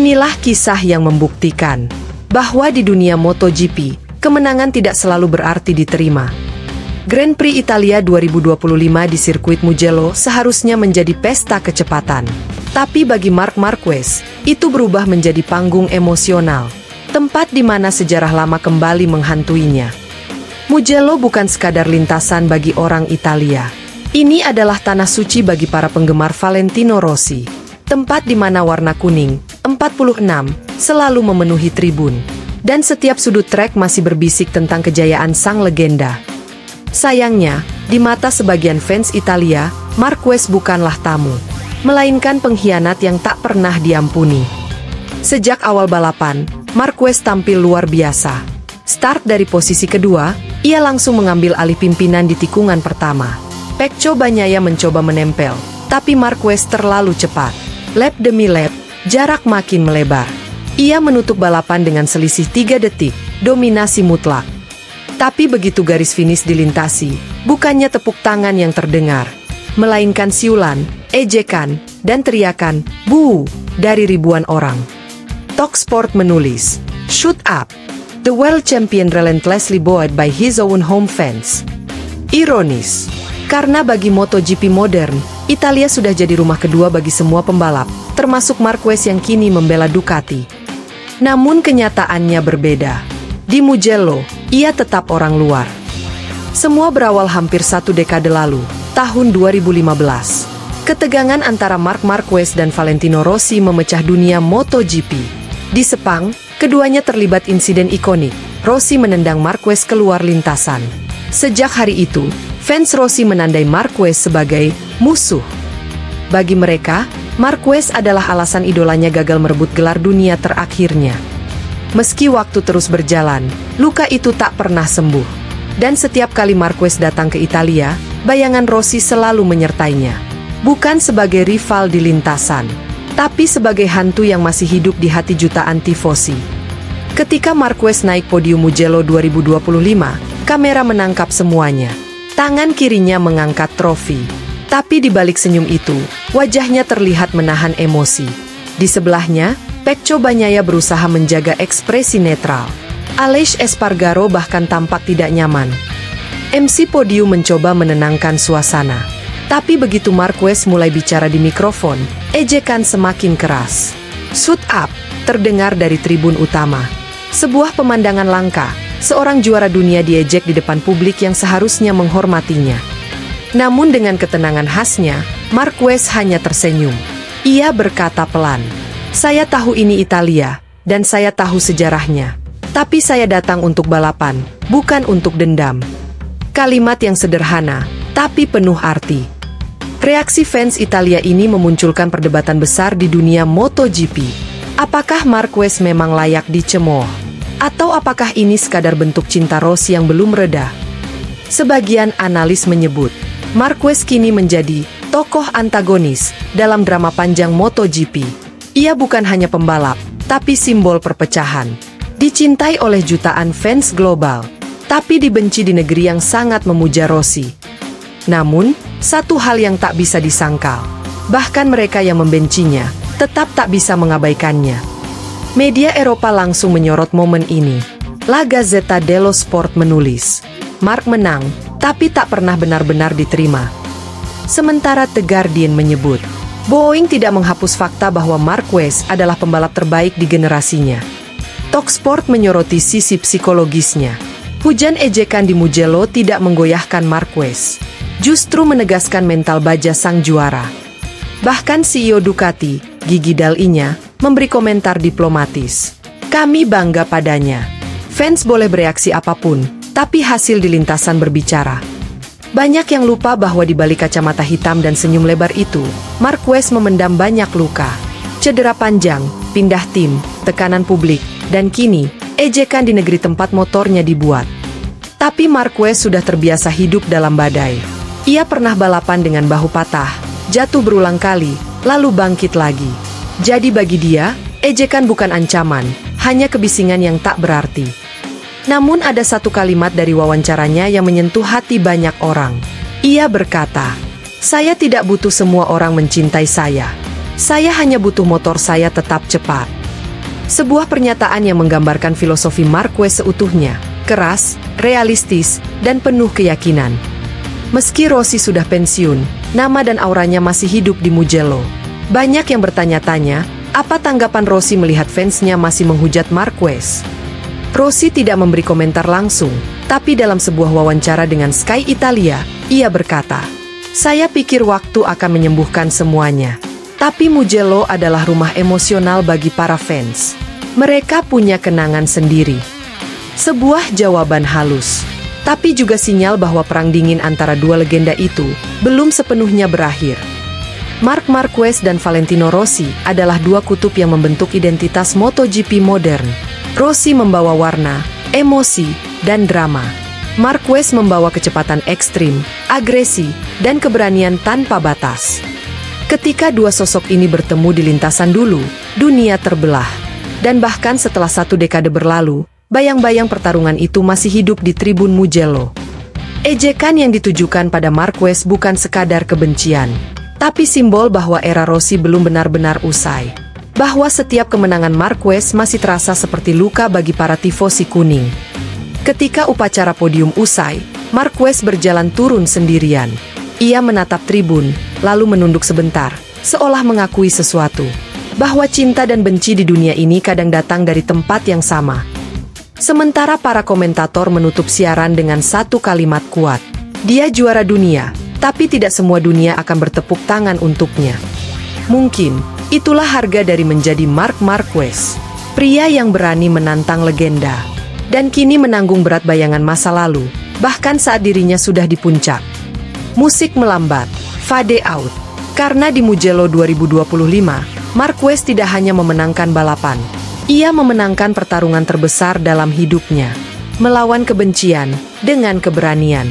Inilah kisah yang membuktikan bahwa di dunia MotoGP, kemenangan tidak selalu berarti diterima. Grand Prix Italia 2025 di sirkuit Mugello seharusnya menjadi pesta kecepatan. Tapi bagi Marc Marquez, itu berubah menjadi panggung emosional, tempat di mana sejarah lama kembali menghantuinya. Mugello bukan sekadar lintasan bagi orang Italia. Ini adalah tanah suci bagi para penggemar Valentino Rossi, tempat di mana warna kuning, 46, selalu memenuhi tribun. Dan setiap sudut trek masih berbisik tentang kejayaan sang legenda. Sayangnya, di mata sebagian fans Italia, Marquez bukanlah tamu, melainkan pengkhianat yang tak pernah diampuni. Sejak awal balapan, Marquez tampil luar biasa. Start dari posisi kedua, ia langsung mengambil alih pimpinan di tikungan pertama. Pecco Bagnaia mencoba menempel, tapi Marquez terlalu cepat. Lap demi lap, jarak makin melebar. Ia menutup balapan dengan selisih 3 detik, dominasi mutlak. Tapi begitu garis finish dilintasi, bukannya tepuk tangan yang terdengar, melainkan siulan, ejekan, dan teriakan, "Buu!" dari ribuan orang. Talksport menulis, "Shut up! The world champion relentlessly booed by his own home fans." Ironis, karena bagi MotoGP modern, Italia sudah jadi rumah kedua bagi semua pembalap, termasuk Marquez yang kini membela Ducati. Namun kenyataannya berbeda. Di Mugello, ia tetap orang luar. Semua berawal hampir 1 dekade lalu, tahun 2015. Ketegangan antara Marc Marquez dan Valentino Rossi memecah dunia MotoGP. Di Sepang, keduanya terlibat insiden ikonik. Rossi menendang Marquez keluar lintasan. Sejak hari itu, fans Rossi menandai Marquez sebagai musuh. Bagi mereka, Marquez adalah alasan idolanya gagal merebut gelar dunia terakhirnya. Meski waktu terus berjalan, luka itu tak pernah sembuh. Dan setiap kali Marquez datang ke Italia, bayangan Rossi selalu menyertainya. Bukan sebagai rival di lintasan, tapi sebagai hantu yang masih hidup di hati jutaan tifosi. Ketika Marquez naik podium Mugello 2025, kamera menangkap semuanya. Tangan kirinya mengangkat trofi. Tapi di balik senyum itu, wajahnya terlihat menahan emosi. Di sebelahnya, Pecco Bagnaia berusaha menjaga ekspresi netral. Aleix Espargaro bahkan tampak tidak nyaman. MC podium mencoba menenangkan suasana. Tapi begitu Marquez mulai bicara di mikrofon, ejekan semakin keras. "Shut up!" terdengar dari tribun utama. Sebuah pemandangan langka, seorang juara dunia diejek di depan publik yang seharusnya menghormatinya. Namun dengan ketenangan khasnya, Marquez hanya tersenyum. Ia berkata pelan, "Saya tahu ini Italia, dan saya tahu sejarahnya. Tapi saya datang untuk balapan, bukan untuk dendam." Kalimat yang sederhana, tapi penuh arti. Reaksi fans Italia ini memunculkan perdebatan besar di dunia MotoGP. Apakah Marquez memang layak dicemooh? Atau apakah ini sekadar bentuk cinta Rossi yang belum reda? Sebagian analis menyebut, Marquez kini menjadi tokoh antagonis dalam drama panjang MotoGP. Ia bukan hanya pembalap, tapi simbol perpecahan. Dicintai oleh jutaan fans global, tapi dibenci di negeri yang sangat memuja Rossi. Namun, satu hal yang tak bisa disangkal, bahkan mereka yang membencinya, tetap tak bisa mengabaikannya. Media Eropa langsung menyorot momen ini. La Gazzetta dello Sport menulis, "Marc menang, tapi tak pernah benar-benar diterima." Sementara The Guardian menyebut, Boeing tidak menghapus fakta bahwa Marquez adalah pembalap terbaik di generasinya. Talksport menyoroti sisi psikologisnya. Hujan ejekan di Mugello tidak menggoyahkan Marquez, justru menegaskan mental baja sang juara. Bahkan CEO Ducati, Gigi Dall'Igna, memberi komentar diplomatis, "Kami bangga padanya. Fans boleh bereaksi apapun, tapi hasil di lintasan berbicara." Banyak yang lupa bahwa di balik kacamata hitam dan senyum lebar itu, Marquez memendam banyak luka. Cedera panjang, pindah tim, tekanan publik, dan kini, ejekan di negeri tempat motornya dibuat. Tapi Marquez sudah terbiasa hidup dalam badai. Ia pernah balapan dengan bahu patah, jatuh berulang kali, lalu bangkit lagi. Jadi bagi dia, ejekan bukan ancaman, hanya kebisingan yang tak berarti. Namun ada satu kalimat dari wawancaranya yang menyentuh hati banyak orang. Ia berkata, "Saya tidak butuh semua orang mencintai saya. Saya hanya butuh motor saya tetap cepat." Sebuah pernyataan yang menggambarkan filosofi Marquez seutuhnya, keras, realistis, dan penuh keyakinan. Meski Rossi sudah pensiun, nama dan auranya masih hidup di Mugello. Banyak yang bertanya-tanya, apa tanggapan Rossi melihat fansnya masih menghujat Marquez? Rossi tidak memberi komentar langsung, tapi dalam sebuah wawancara dengan Sky Italia, ia berkata, "Saya pikir waktu akan menyembuhkan semuanya. Tapi Mugello adalah rumah emosional bagi para fans. Mereka punya kenangan sendiri." Sebuah jawaban halus, tapi juga sinyal bahwa perang dingin antara dua legenda itu belum sepenuhnya berakhir. Marc Marquez dan Valentino Rossi adalah dua kutub yang membentuk identitas MotoGP modern. Rossi membawa warna, emosi, dan drama. Marquez membawa kecepatan ekstrim, agresi, dan keberanian tanpa batas. Ketika dua sosok ini bertemu di lintasan dulu, dunia terbelah. Dan bahkan setelah 1 dekade berlalu, bayang-bayang pertarungan itu masih hidup di tribun Mugello. Ejekan yang ditujukan pada Marquez bukan sekadar kebencian, tapi simbol bahwa era Rossi belum benar-benar usai. Bahwa setiap kemenangan Marquez masih terasa seperti luka bagi para tifosi kuning. Ketika upacara podium usai, Marquez berjalan turun sendirian. Ia menatap tribun, lalu menunduk sebentar, seolah mengakui sesuatu. Bahwa cinta dan benci di dunia ini kadang datang dari tempat yang sama. Sementara para komentator menutup siaran dengan satu kalimat kuat. Dia juara dunia, tapi tidak semua dunia akan bertepuk tangan untuknya. Mungkin, itulah harga dari menjadi Marc Marquez. Pria yang berani menantang legenda. Dan kini menanggung berat bayangan masa lalu, bahkan saat dirinya sudah di puncak. Musik melambat, fade out. Karena di Mugello 2025, Marquez tidak hanya memenangkan balapan. Ia memenangkan pertarungan terbesar dalam hidupnya. Melawan kebencian dengan keberanian.